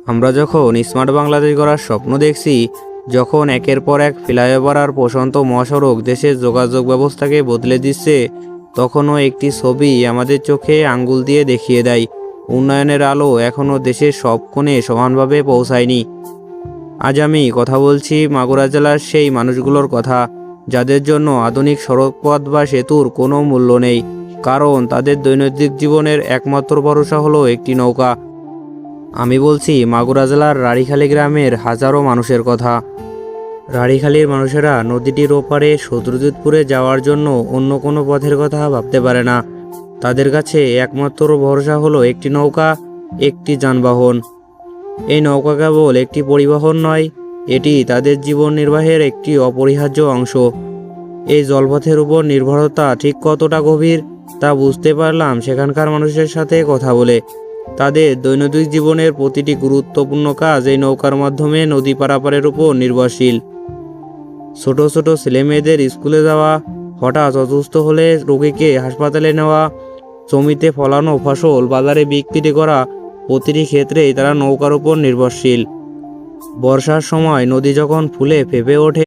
আমরা যখন স্মার্ট বাংলাদেশ গড়ার স্বপ্ন দেখছি, যখন একের পর এক ফ্লাইওভার আর প্রশান্ত মহাসড়ক দেশের যোগাযোগ ব্যবস্থাকে বদলে দিচ্ছে, তখনও একটি ছবি আমাদের চোখে আঙ্গুল দিয়ে দেখিয়ে দেয় উন্নয়নের আলো এখনও দেশের সব কোণে সমানভাবে পৌঁছায়নি। আজ আমি কথা বলছি মাগুরা জেলার সেই মানুষগুলোর কথা, যাদের জন্য আধুনিক সড়কপথ বা সেতুর কোনো মূল্য নেই, কারণ তাদের দৈনন্দিন জীবনের একমাত্র ভরসা হলো একটি নৌকা। আমি বলছি মাগুরা জেলার রাড়িখালী গ্রামের হাজারো মানুষের কথা। রাড়িখালীর মানুষেরা নদীটির ওপারে শত্রুজিৎপুরে যাওয়ার জন্য অন্য কোনো পথের কথা ভাবতে পারে না। তাদের কাছে একমাত্র ভরসা হলো একটি নৌকা, একটি যানবাহন। এই নৌকা কেবল একটি পরিবহন নয়, এটি তাদের জীবন নির্বাহের একটি অপরিহার্য অংশ। এই জলপথের উপর নির্ভরতা ঠিক কতটা গভীর তা বুঝতে পারলাম সেখানকার মানুষের সাথে কথা বলে। তাদের দৈনন্দিন জীবনের প্রতিটি গুরুত্বপূর্ণ কাজ এই নৌকার মাধ্যমে নদী পারাপারের উপর নির্ভরশীল। ছোট ছোট ছেলেমেয়েদের স্কুলে যাওয়া, হঠাৎ অসুস্থ হলে রোগীকে হাসপাতালে নেওয়া, জমিতে ফলানো ফসল বাজারে বিক্রি করা, প্রতিটি ক্ষেত্রেই তারা নৌকার উপর নির্ভরশীল। বর্ষার সময় নদী যখন ফুলে ফেঁপে ওঠে,